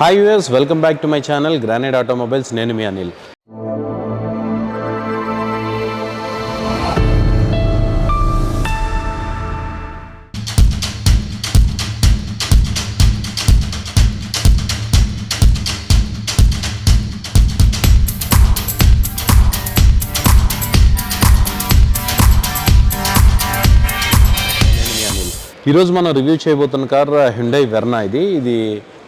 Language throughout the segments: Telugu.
Hi viewers, welcome back to my channel granite automobiles. నేను మీ అనిల్. ఈరోజు మనం రివ్యూ చేయబోతున్న కార్ హ్యుండై వెర్నా. ఇది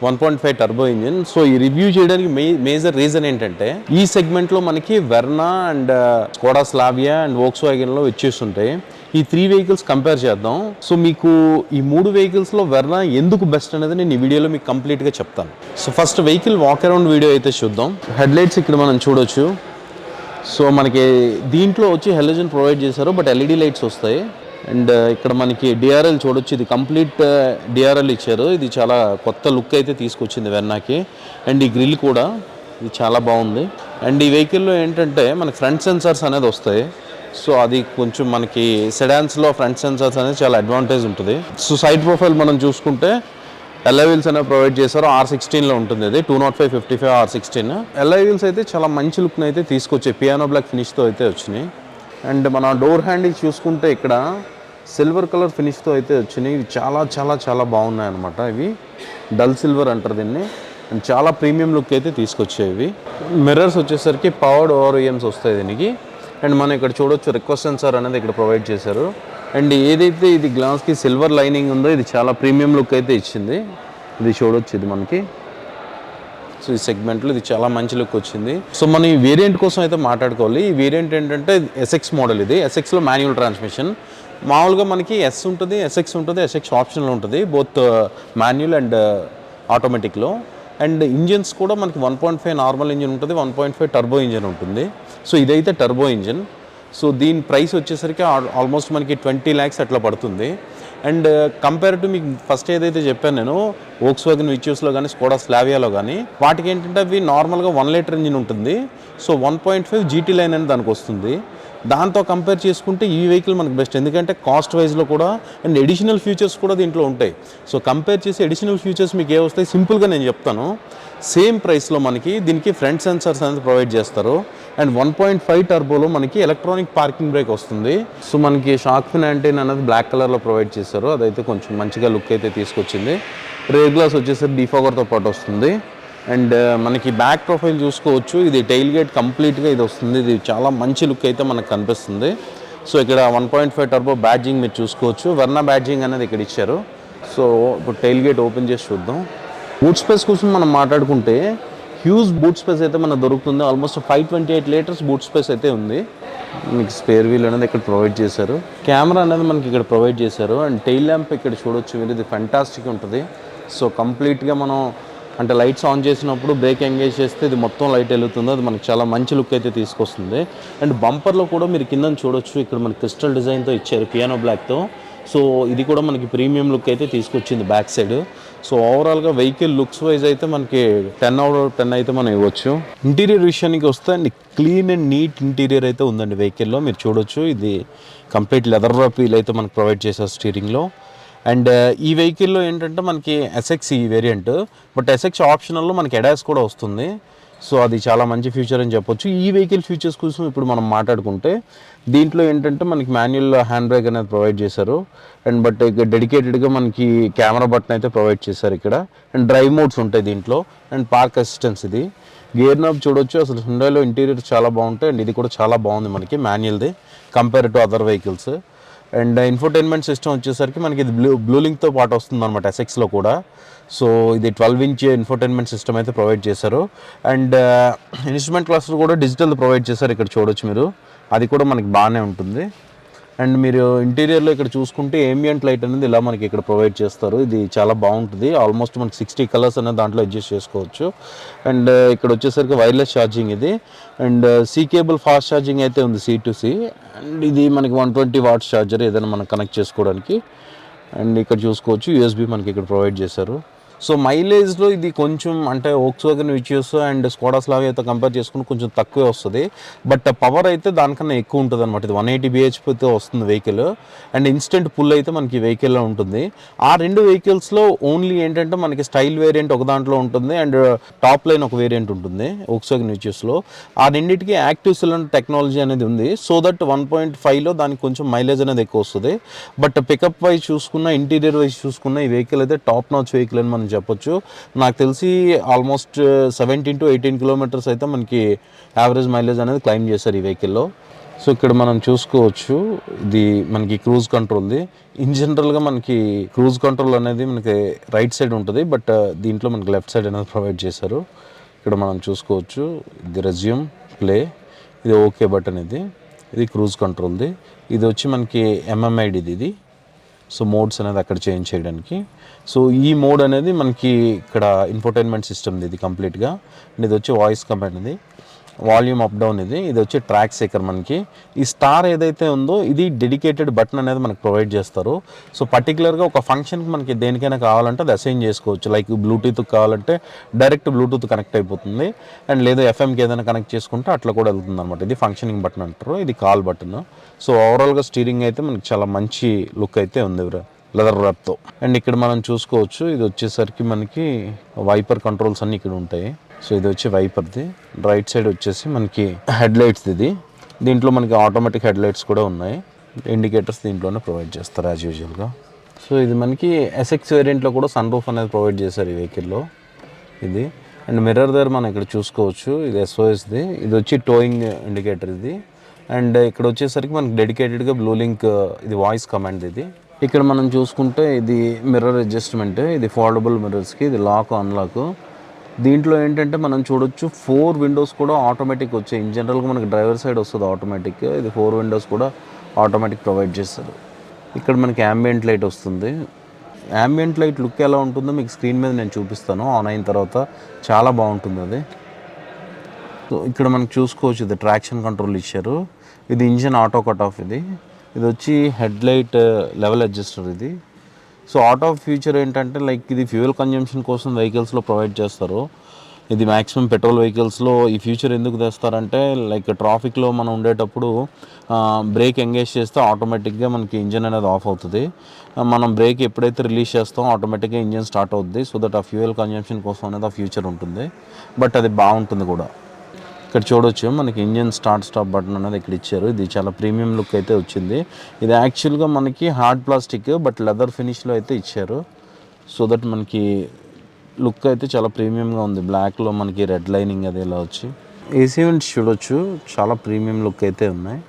1.5 టర్బో ఇంజిన్. సో ఈ రివ్యూ చేయడానికి మేజర్ రీజన్ ఏంటంటే, ఈ సెగ్మెంట్లో మనకి Verna and Skoda Slavia and వోక్స్వాగన్లో వచ్చేస్తుంటాయి. ఈ 3 వెహికల్స్ కంపేర్ చేద్దాం. సో మీకు ఈ 3 వెహికల్స్లో వెర్నా ఎందుకు బెస్ట్ అనేది నేను ఈ వీడియోలో మీకు కంప్లీట్గా చెప్తాను. So first vehicle walk around video అయితే చూద్దాం. హెడ్ లైట్స్ ఇక్కడ మనం చూడొచ్చు. సో మనకి దీంట్లో వచ్చి హెలోజన్ ప్రొవైడ్ చేశారు, బట్ ఎల్ఈడి లైట్స్ వస్తాయి. అండ్ ఇక్కడ మనకి డిఆర్ఎల్ చూడొచ్చు. ఇది కంప్లీట్ డిఆర్ఎల్ ఇచ్చారు. ఇది చాలా కొత్త లుక్ అయితే తీసుకొచ్చింది వెర్నాకి. అండ్ ఈ గ్రిల్ కూడా ఇది చాలా బాగుంది. అండ్ ఈ వెహికల్లో ఏంటంటే మనకి ఫ్రంట్ సెన్సార్స్ అనేది వస్తాయి. సో అది కొంచెం మనకి సెడాన్స్లో ఫ్రంట్ సెన్సార్స్ అనేది చాలా అడ్వాంటేజ్ ఉంటుంది. సో సైడ్ ప్రొఫైల్ మనం చూసుకుంటే ఎల్ఐ వీల్స్ అనేవి ప్రొవైడ్ చేశారు. R16లో ఉంటుంది. ఇది 205/55 R16. ఎల్ఐ వీల్స్ అయితే చాలా మంచి లుక్ని అయితే తీసుకొచ్చాయి. పియానో బ్లాక్ ఫినిష్తో అయితే వచ్చినాయి. అండ్ మన డోర్ హ్యాండిల్ చూసుకుంటే ఇక్కడ సిల్వర్ కలర్ ఫినిష్తో అయితే వచ్చినాయి. ఇవి చాలా చాలా చాలా బాగున్నాయి అనమాట. ఇవి డల్ సిల్వర్ అంటారు దీన్ని. అండ్ చాలా ప్రీమియం లుక్ అయితే తీసుకొచ్చాయి. ఇవి మిర్రర్స్ వచ్చేసరికి పవర్డ్ ORVMs వస్తాయి దీనికి. అండ్ మనం ఇక్కడ చూడొచ్చు రిక్వెస్ట్ సెన్సార్ అనేది ఇక్కడ ప్రొవైడ్ చేశారు. అండ్ ఏదైతే ఇది గ్లాస్కి సిల్వర్ లైనింగ్ ఉందో ఇది చాలా ప్రీమియం లుక్ అయితే ఇచ్చింది. ఇది చూడొచ్చు. ఇది మనకి సో ఈ సెగ్మెంట్లో ఇది చాలా మంచి లుక్ వచ్చింది. సో మనం ఈ వేరియంట్ కోసం అయితే మాట్లాడుకోవాలి. ఈ వేరియంట్ ఏంటంటే SX మోడల్. ఇది SXలో మాన్యువల్ ట్రాన్స్మిషన్. మామూలుగా మనకి S ఉంటుంది, SX ఉంటుంది, SX ఆప్షన్లో ఉంటుంది, బోత్ మాన్యువల్ అండ్ ఆటోమేటిక్లో. అండ్ ఇంజిన్స్ కూడా మనకి 1.5 నార్మల్ ఇంజిన్ ఉంటుంది, 1.5 టర్బో ఇంజిన్ ఉంటుంది. సో ఇదైతే టర్బో ఇంజిన్. సో దీని ప్రైస్ వచ్చేసరికి ఆల్మోస్ట్ మనకి 20 lakhs అట్లా పడుతుంది. అండ్ కంపేర్ టు మీకు ఫస్ట్ ఏదైతే చెప్పాను నేను, వోక్స్వాగన్ విచ్యూస్లో కానీ స్కోడా స్లావియాలో కానీ వాటికి ఏంటంటే అవి నార్మల్గా 1 లీటర్ ఇంజిన్ ఉంటుంది. సో 1.5 GT లైన్ అని దానికి వస్తుంది. దాంతో కంపేర్ చేసుకుంటే ఈ వెహికల్ మనకు బెస్ట్. ఎందుకంటే కాస్ట్ వైజ్లో కూడా అండ్ ఎడిషనల్ ఫీచర్స్ కూడా దీంట్లో ఉంటాయి. సో కంపేర్ చేసి ఎడిషనల్ ఫీచర్స్ మీకు ఏ వస్తాయి సింపుల్గా నేను చెప్తాను. సేమ్ ప్రైస్లో మనకి దీనికి ఫ్రంట్ సెన్సార్స్ అనేది ప్రొవైడ్ చేస్తారు. అండ్ 1.5 టర్బోలో మనకి ఎలక్ట్రానిక్ పార్కింగ్ బ్రేక్ వస్తుంది. సో మనకి షాక్ ఫిన్ యాంటీనా అనేది బ్లాక్ కలర్లో ప్రొవైడ్ చేశారు. అదైతే కొంచెం మంచిగా లుక్ అయితే తీసుకొచ్చింది. రేర్ గ్లాస్ వచ్చేసరికి డీఫాగర్తో పాటు వస్తుంది. అండ్ మనకి బ్యాక్ ప్రొఫైల్ చూసుకోవచ్చు. ఇది టైల్ గేట్ కంప్లీట్గా ఇది వస్తుంది. ఇది చాలా మంచి లుక్ అయితే మనకు కనిపిస్తుంది. సో ఇక్కడ 1.5 టర్బో బ్యాడ్జింగ్ మీరు చూసుకోవచ్చు. వెర్నా బ్యాడ్జింగ్ అనేది ఇక్కడ ఇచ్చారు. సో ఇప్పుడు టైల్ గేట్ ఓపెన్ చేసి చూద్దాం. బూట్ స్పేస్ కోసం మనం మాట్లాడుకుంటే హ్యూజ్ బూట్ స్పేస్ అయితే మనకు దొరుకుతుంది. ఆల్మోస్ట్ 528 లీటర్స్ బూట్ స్పేస్ అయితే ఉంది. మీకు స్పేర్ వీల్ అనేది ఇక్కడ ప్రొవైడ్ చేశారు. కెమెరా అనేది మనకి ఇక్కడ ప్రొవైడ్ చేశారు. అండ్ టైల్ ల్యాంప్ ఇక్కడ చూడొచ్చు మీరు. ఇది ఫెంటాస్టిక్ ఉంటుంది. సో కంప్లీట్గా మనం అంటే లైట్స్ ఆన్ చేసినప్పుడు బ్రేక్ ఎంగేజ్ చేస్తే ఇది మొత్తం లైట్ వెలుగుతుంది. అది మనకి చాలా మంచి లుక్ అయితే తీసుకొస్తుంది. అండ్ బంపర్లో కూడా మీరు కింద చూడొచ్చు. ఇక్కడ మనకి క్రిస్టల్ డిజైన్తో ఇచ్చారు పియానో బ్లాక్తో. సో ఇది కూడా మనకి ప్రీమియం లుక్ అయితే తీసుకొచ్చింది బ్యాక్ సైడ్. సో ఓవరాల్గా వెహికల్ లుక్స్ వైజ్ అయితే మనకి 10 out of 10 అయితే మనం ఇవ్వచ్చు. ఇంటీరియర్ విషయానికి వస్తే క్లీన్ అండ్ నీట్ ఇంటీరియర్ అయితే ఉందండి వెహికల్లో. మీరు చూడొచ్చు. ఇది కంప్లీట్ లెదర్ ఫీల్ అయితే మనకు ప్రొవైడ్ చేశారు స్టీరింగ్లో. అండ్ ఈ వెహికల్లో ఏంటంటే మనకి SX ఈ వేరియంట్, బట్ SX ఆప్షనల్లో మనకి ADAS కూడా వస్తుంది. సో అది చాలా మంచి ఫ్యూచర్ అని చెప్పొచ్చు. ఈ వెహికల్ ఫీచర్స్ కోసం ఇప్పుడు మనం మాట్లాడుకుంటే దీంట్లో ఏంటంటే మనకి మాన్యువల్ హ్యాండ్ బ్రేక్ అనేది ప్రొవైడ్ చేశారు. అండ్ బట్ డెడికేటెడ్గా మనకి కెమెరా బటన్ అయితే ప్రొవైడ్ చేశారు ఇక్కడ. అండ్ డ్రైవ్ మోడ్స్ ఉంటాయి దీంట్లో. And park assistance. ఇది గేర్ నాబ్ చూడొచ్చు. అసలు హుండాయిలో ఇంటీరియర్ చాలా బాగుంటాయి. అండ్ ఇది కూడా చాలా బాగుంది మనకి మాన్యువల్ది compare to other vehicles. And infotainment system వచ్చేసరికి మనకి ఇది బ్లూ లింక్తో పాటు వస్తుంది అనమాట SXలో కూడా. సో ఇది 12-inch ఇన్ఫోటైన్మెంట్ సిస్టమ్ అయితే ప్రొవైడ్ చేశారు. అండ్ ఇన్స్ట్రుమెంట్ క్లస్టర్ కూడా డిజిటల్ ప్రొవైడ్ చేశారు. ఇక్కడ చూడొచ్చు మీరు. అది కూడా మనకి బాగానే ఉంటుంది. అండ్ మీరు ఇంటీరియర్లో ఇక్కడ చూసుకుంటే ambient లైట్ అనేది ఇలా మనకి ఇక్కడ ప్రొవైడ్ చేస్తారు. ఇది చాలా బాగుంటుంది. ఆల్మోస్ట్ మనకి 60 కలర్స్ అనేది దాంట్లో అడ్జస్ట్ చేసుకోవచ్చు. అండ్ ఇక్కడ వచ్చేసరికి వైర్లెస్ ఛార్జింగ్ ఇది. And C cable fast charging అయితే ఉంది, C to C. అండ్ ఇది మనకి 120 watts ఛార్జర్ ఏదైనా మనం కనెక్ట్ చేసుకోవడానికి. అండ్ ఇక్కడ చూసుకోవచ్చు USB మనకి ఇక్కడ ప్రొవైడ్ చేశారు. సో మైలేజ్లో ఇది కొంచెం అంటే వోక్స్‌వాగన్ విచియోస్ అండ్ స్కోడా స్లావియాతో కంపేర్ చేసుకుంటే కొంచెం తక్కువే వస్తుంది. బట్ పవర్ అయితే దానికన్నా ఎక్కువ ఉంటుంది అనమాట. ఇది 180 bhpతో వస్తుంది వెహికల్ అండ్ ఇన్స్టెంట్ పుల్ అయితే మనకి వెహికల్లో ఉంటుంది. ఆ రెండు వెహికల్స్లో ఓన్లీ ఏంటంటే మనకి స్టైల్ వేరియంట్ ఒక దాంట్లో ఉంటుంది అండ్ టాప్ లైన్ ఒక వేరియంట్ ఉంటుంది వోక్స్‌వాగన్ విచియోస్లో. ఆ రెండింటికి యాక్టివ్ సిలిండర్ టెక్నాలజీ అనేది ఉంది. సో దట్ 1.5లో దానికి కొంచెం మైలేజ్ అనేది ఎక్కువ వస్తుంది. బట్ పికప్ వైజ్ చూసుకున్న, ఇంటీరియర్ వైజ్ చూసుకున్న ఈ వెహికల్ అయితే టాప్ నాచ్ వెహికల్ అని మనం చెప్పొచ్చు. నాకు తెలిసి ఆల్మోస్ట్ 17 to 18 కిలోమీటర్స్ అయితే మనకి యావరేజ్ మైలేజ్ అనేది క్లైమ్ చేశారు ఈ వెహికల్లో. సో ఇక్కడ మనం చూసుకోవచ్చు, ఇది మనకి క్రూజ్ కంట్రోల్ది. ఇన్ జనరల్గా మనకి క్రూజ్ కంట్రోల్ అనేది మనకి రైట్ సైడ్ ఉంటుంది, బట్ దీంట్లో మనకి లెఫ్ట్ సైడ్ అనేది ప్రొవైడ్ చేశారు. ఇక్కడ మనం చూసుకోవచ్చు, ఇది రెజ్యూమ్, ప్లే, ఇది ఓకే బటన్, ఇది క్రూజ్ కంట్రోల్ది. ఇది వచ్చి మనకి ఎంఎంఐడిది ఇది. సో మోడ్స్ అనేది అక్కడ చేంజ్ చేయడానికి. సో ఈ మోడ్ అనేది మనకి ఇక్కడ ఇన్ఫోటైన్మెంట్ సిస్టమ్ది ఇది కంప్లీట్గా. అండ్ ఇది వచ్చి వాయిస్ కమాండ్, ఇది వాల్యూమ్ అప్ డౌన్, ఇది వచ్చి ట్రాక్ సేకర్. మనకి ఈ స్టార్ ఏదైతే ఉందో ఇది డెడికేటెడ్ బటన్ అనేది మనకు ప్రొవైడ్ చేస్తారు. సో పర్టికులర్గా ఒక ఫంక్షన్కి మనకి దేనికైనా కావాలంటే అది అసైన్ చేసుకోవచ్చు. లైక్ బ్లూటూత్ కావాలంటే డైరెక్ట్ బ్లూటూత్ కనెక్ట్ అయిపోతుంది, అండ్ లేదా ఎఫ్ఎంకి ఏదైనా కనెక్ట్ చేసుకుంటే అట్లా కూడా వెళ్తుంది అనమాట. ఇది ఫంక్షనింగ్ బటన్ అంటారు, ఇది కాల్ బటన్. సో ఓవరాల్గా స్టీరింగ్ అయితే మనకి చాలా మంచి లుక్ అయితే ఉంది లెదర్ ర్యాప్తో. అండ్ ఇక్కడ మనం చూసుకోవచ్చు, ఇది వచ్చేసరికి మనకి వైపర్ కంట్రోల్స్ అన్నీ ఇక్కడ ఉంటాయి. సో ఇది వచ్చి వైపర్ది. రైట్ సైడ్ వచ్చేసి మనకి హెడ్ లైట్స్, ఇది దీంట్లో మనకి ఆటోమేటిక్ హెడ్ లైట్స్ కూడా ఉన్నాయి. ఇండికేటర్స్ దీంట్లోనే ప్రొవైడ్ చేస్తారు యాజ్ యూజువల్గా. సో ఇది మనకి ఎస్ఎక్స్ వేరియంట్లో కూడా సన్ రూఫ్ అనేది ప్రొవైడ్ చేశారు ఈ వెహికల్లో, ఇది. అండ్ మిర్రర్ దగ్గర మనం ఇక్కడ చూసుకోవచ్చు, ఇది ఎస్ఓఎస్ది. ఇది వచ్చి టోయింగ్ ఇండికేటర్ ఇది. అండ్ ఇక్కడ వచ్చేసరికి మనకి డెడికేటెడ్గా బ్లూ లింక్, ఇది వాయిస్ కమాండ్ ఇది. ఇక్కడ మనం చూసుకుంటే ఇది మిర్రర్ అడ్జస్ట్మెంట్, ఇది ఫోల్డబుల్ మిర్రర్స్కి, ఇది లాక్ అన్లాక్. దీంట్లో ఏంటంటే మనం చూడొచ్చు 4 విండోస్ కూడా ఆటోమేటిక్ వచ్చాయి. ఇన్ జనరల్గా మనకి డ్రైవర్ సైడ్ వస్తుంది ఆటోమేటిక్, ఇది 4 విండోస్ కూడా ఆటోమేటిక్ ప్రొవైడ్ చేస్తారు. ఇక్కడ మనకి యాంబియంట్ లైట్ వస్తుంది. యాంబియంట్ లైట్ లుక్ ఎలా ఉంటుందో మీకు స్క్రీన్ మీద నేను చూపిస్తాను ఆన్ అయిన తర్వాత, చాలా బాగుంటుంది అది. సో ఇక్కడ మనకి చూసుకోవచ్చు, ఇది ట్రాక్షన్ కంట్రోల్ ఇచ్చారు. ఇది ఇంజిన్ ఆటో కట్ ఆఫ్, ఇది వచ్చి హెడ్ లైట్ లెవెల్ అడ్జస్టర్ ఇది. సో ఆటో ఫ్యూచర్ ఏంటంటే లైక్ ఇది ఫ్యూయల్ కన్జంప్షన్ కోసం వెహికల్స్లో ప్రొవైడ్ చేస్తారు. ఇది మ్యాక్సిమం పెట్రోల్ వెహికల్స్లో ఈ ఫ్యూచర్ ఎందుకు తెస్తారంటే లైక్ ట్రాఫిక్లో మనం ఉండేటప్పుడు బ్రేక్ ఎంగేజ్ చేస్తే ఆటోమేటిక్గా మనకి ఇంజిన్ అనేది ఆఫ్ అవుతుంది. మనం బ్రేక్ ఎప్పుడైతే రిలీజ్ చేస్తామో ఆటోమేటిక్గా ఇంజిన్ స్టార్ట్ అవుతుంది. సో దట్ ఆ ఫ్యూయల్ కన్జంప్షన్ కోసం అనేది ఆ ఫ్యూచర్ ఉంటుంది. బట్ అది బాగుంటుంది కూడా. ఇక్కడ చూడొచ్చు మనకి ఇంజిన్ స్టార్ట్ స్టాప్ బటన్ అనేది ఇక్కడ ఇచ్చారు. ఇది చాలా ప్రీమియం లుక్ అయితే వచ్చింది. ఇది యాక్చువల్గా మనకి హార్డ్ ప్లాస్టిక్ బట్ లెదర్ ఫినిష్లో అయితే ఇచ్చారు. సో దట్ మనకి లుక్ అయితే చాలా ప్రీమియంగా ఉంది. బ్లాక్లో మనకి రెడ్ లైనింగ్ అది ఇలా వచ్చి ఏసీ వెంట్స్ చూడొచ్చు, చాలా ప్రీమియం లుక్ అయితే ఉన్నాయి,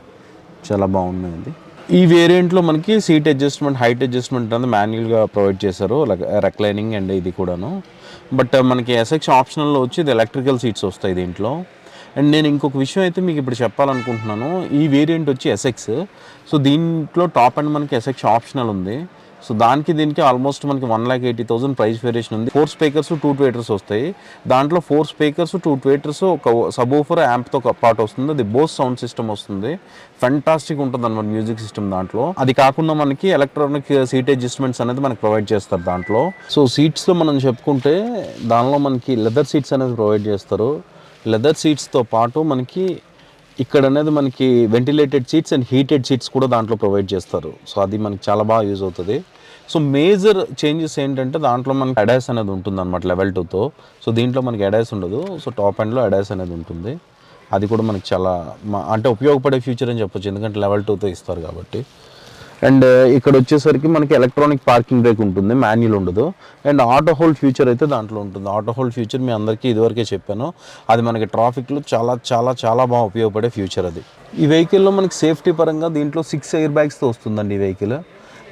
చాలా బాగున్నాయి. ఇది ఈ వేరియంట్లో మనకి సీట్ అడ్జస్ట్మెంట్, హైట్ అడ్జస్ట్మెంట్ అనేది మాన్యువల్గా ప్రొవైడ్ చేశారు, రెక్లైనింగ్ అండ్ ఇది కూడాను. బట్ మనకి ఎస్ఎక్స్ ఆప్షనల్లో వచ్చి ఇది ఎలక్ట్రికల్ సీట్స్ వస్తాయి దీంట్లో. అండ్ నేను ఇంకొక విషయం అయితే మీకు ఇప్పుడు చెప్పాలనుకుంటున్నాను. ఈ వేరియంట్ వచ్చి ఎస్ఎక్స్. సో దీంట్లో టాప్ అండ్ మనకి ఎస్ఎక్స్ ఆప్షనల్ ఉంది. సో దీనికి ఆల్మోస్ట్ మనకి 1,80,000 ప్రైస్ వేరియేషన్ ఉంది. 4 స్పీకర్స్ 2 ట్వేటర్స్ వస్తాయి. దాంట్లో 4 స్పీకర్స్ 2 ట్వేటర్స్, ఒక సబ్-వూఫర్ యాంప్తో పాటు వస్తుంది. అది బోస్ సౌండ్ సిస్టమ్ వస్తుంది. ఫెంటాస్టిక్ ఉంటుంది అన్నమాట మ్యూజిక్ సిస్టమ్ దాంట్లో. అది కాకుండా మనకి ఎలక్ట్రానిక్ సీట్ అడ్జస్ట్మెంట్స్ అనేది మనకి ప్రొవైడ్ చేస్తారు దాంట్లో. సో సీట్స్లో మనం చెప్పుకుంటే దానిలో మనకి లెదర్ సీట్స్ అనేది ప్రొవైడ్ చేస్తారు. లెదర్ సీట్స్తో పాటు మనకి ఇక్కడ అనేది మనకి ventilated seats and heated seats కూడా దాంట్లో ప్రొవైడ్ చేస్తారు. సో అది మనకి చాలా బాగా యూజ్ అవుతుంది. సో మేజర్ చేంజెస్ ఏంటంటే దాంట్లో మనకి అడాస్ అనేది ఉంటుంది అనమాట లెవెల్ 2తో. సో దీంట్లో మనకి అడాస్ ఉండదు. సో టాప్ ఎండ్లో అడాస్ అనేది ఉంటుంది. అది కూడా మనకి చాలా అంటే ఉపయోగపడే ఫ్యూచర్ అని చెప్పొచ్చు, ఎందుకంటే లెవెల్ 2తో ఇస్తారు కాబట్టి. అండ్ ఇక్కడ వచ్చేసరికి మనకి ఎలక్ట్రానిక్ పార్కింగ్ బ్రేక్ ఉంటుంది, మాన్యువల్ ఉండదు. అండ్ ఆటో హోల్డ్ ఫ్యూచర్ అయితే దాంట్లో ఉంటుంది. ఆటో హోల్డ్ ఫ్యూచర్ మీ అందరికీ ఇదివరకే చెప్పాను, అది మనకి ట్రాఫిక్లో చాలా చాలా చాలా బాగా ఉపయోగపడే ఫ్యూచర్ అది. ఈ వెహికల్లో మనకి సేఫ్టీ పరంగా దీంట్లో 6 ఎయిర్ బ్యాగ్స్తో వస్తుందండి ఈ వెహికల్.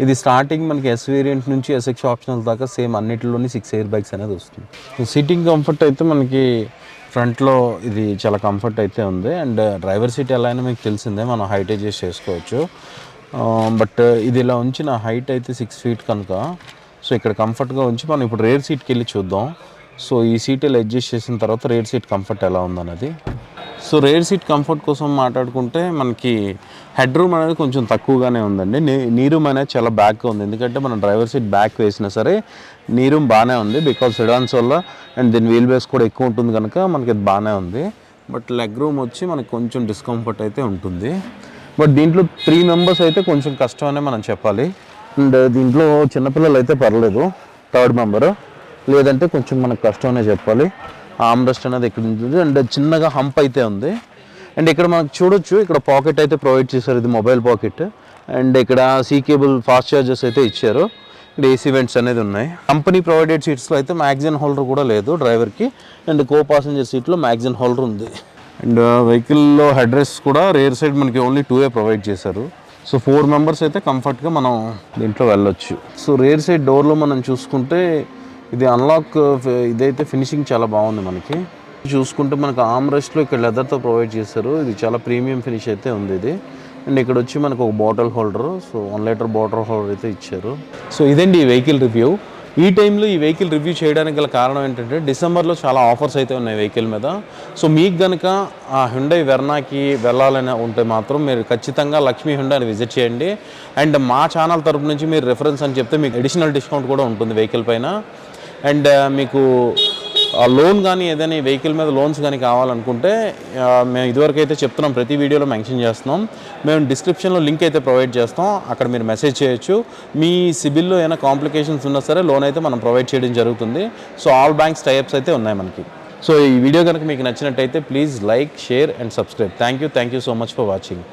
ఇది స్టార్టింగ్ మనకి ఎస్ వేరియంట్ నుంచి ఎస్ఎక్స్ ఆప్షనల్ దాకా సేమ్ అన్నిటిలోని 6 ఎయిర్ బ్యాగ్స్ అనేది వస్తుంది. సీటింగ్ కంఫర్ట్ అయితే మనకి ఫ్రంట్లో ఇది చాలా కంఫర్ట్ అయితే ఉంది. అండ్ డ్రైవర్ సీట్ ఎలా అయినా మీకు తెలిసిందే, మనం హైట్ అడ్జస్ట్ చేసుకోవచ్చు. బట్ ఇది ఇలా ఉంచిన హైట్ అయితే 6 feet కనుక, సో ఇక్కడ కంఫర్ట్గా ఉంచి మనం ఇప్పుడు రేర్ సీట్కి వెళ్ళి చూద్దాం. సో ఈ సీట్ ఇలా అడ్జస్ట్ చేసిన తర్వాత రేర్ సీట్ కంఫర్ట్ ఎలా ఉందన్నది. సో రేర్ సీట్ కంఫర్ట్ కోసం మాట్లాడుకుంటే మనకి హెడ్ రూమ్ అనేది కొంచెం తక్కువగానే ఉందండి. నీ రూమ్ అనేది చాలా బ్యాక్గా ఉంది, ఎందుకంటే మనం డ్రైవర్ సీట్ బ్యాక్ వేసినా సరే నీ రూమ్ బాగానే ఉంది బికాజ్ సెడాన్స్ వల్ల, అండ్ దీని వీల్ బేస్ కూడా ఎక్కువ ఉంటుంది కనుక మనకి అది బాగానే ఉంది. బట్ లెగ్ రూమ్ వచ్చి మనకి కొంచెం డిస్కంఫర్ట్ అయితే ఉంటుంది. బట్ దీంట్లో 3 మెంబర్స్ అయితే కొంచెం కష్టం అనే మనం చెప్పాలి. అండ్ దీంట్లో చిన్నపిల్లలు అయితే పర్లేదు, 3rd మెంబరు, లేదంటే కొంచెం మనకు కష్టం అనే చెప్పాలి. ఆమ్రెస్ట్ అనేది ఇక్కడ ఉంటుంది అండ్ చిన్నగా హంప్ అయితే ఉంది. అండ్ ఇక్కడ మనకు చూడొచ్చు, ఇక్కడ పాకెట్ అయితే ప్రొవైడ్ చేశారు, ఇది మొబైల్ పాకెట్. అండ్ ఇక్కడ సీ కేబుల్ ఫాస్ట్ చార్జెస్ అయితే ఇచ్చారు. ఇక్కడ ఏసీ వెంట్స్ అనేది ఉన్నాయి. కంపెనీ ప్రొవైడెడ్ సీట్స్లో అయితే మ్యాగజైన్ హోల్డర్ కూడా లేదు డ్రైవర్కి, అండ్ కో పాసెంజర్ సీట్లో మ్యాగజైన్ హోల్డర్ ఉంది. అండ్ వెహికల్లో హెడ్ రెస్ట్ కూడా రేర్ సైడ్ మనకి ఓన్లీ 2 ప్రొవైడ్ చేశారు. సో 4 మెంబర్స్ అయితే కంఫర్ట్గా మనం దీంట్లో వెళ్ళొచ్చు. సో రేర్ సైడ్ డోర్లో మనం చూసుకుంటే ఇది అన్లాక్, ఇదైతే ఫినిషింగ్ చాలా బాగుంది. మనకి చూసుకుంటే మనకు ఆమ్రెస్ట్లో ఇక్కడ లెదర్తో ప్రొవైడ్ చేశారు, ఇది చాలా ప్రీమియం ఫినిష్ అయితే ఉంది ఇది. అండ్ ఇక్కడ వచ్చి మనకు ఒక bottle holder, so 1 litre bottle holder అయితే ఇచ్చారు. సో ఇదండి ఈ వెహికల్ రివ్యూ. ఈ టైంలో ఈ వెహికల్ రివ్యూ చేయడానికి గల కారణం ఏంటంటే డిసెంబర్లో చాలా ఆఫర్స్ అయితే ఉన్నాయి వెహికల్ మీద. సో మీకు కనుక ఆ హ్యుండై వెర్నాకి వెళ్ళాలని ఉంటే మాత్రం మీరు ఖచ్చితంగా లక్ష్మీ హ్యుండైని విజిట్ చేయండి. అండ్ మా ఛానల్ తరపు నుంచి మీరు రెఫరెన్స్ అని చెప్తే మీకు అడిషనల్ డిస్కౌంట్ కూడా ఉంటుంది వెహికల్ పైన. అండ్ మీకు లోన్ కానీ ఏదైనా వెహికల్ మీద లోన్స్ కానీ కావాలనుకుంటే మేము ఇదివరకు అయితే చెప్తున్నాం, ప్రతి వీడియోలో మెన్షన్ చేస్తున్నాం. మేము డిస్క్రిప్షన్లో లింక్ అయితే ప్రొవైడ్ చేస్తాం, అక్కడ మీరు మెసేజ్ చేయొచ్చు. మీ సిబిల్లో ఏమైనా కాంప్లికేషన్స్ ఉన్నా సరే లోన్ అయితే మనం ప్రొవైడ్ చేయడం జరుగుతుంది. సో ఆల్ బ్యాంక్స్ టైప్స్ అయితే ఉన్నాయి మనకి. సో ఈ వీడియో కనుక మీకు నచ్చినట్టయితే please like, share and subscribe. Thank you so much for watching.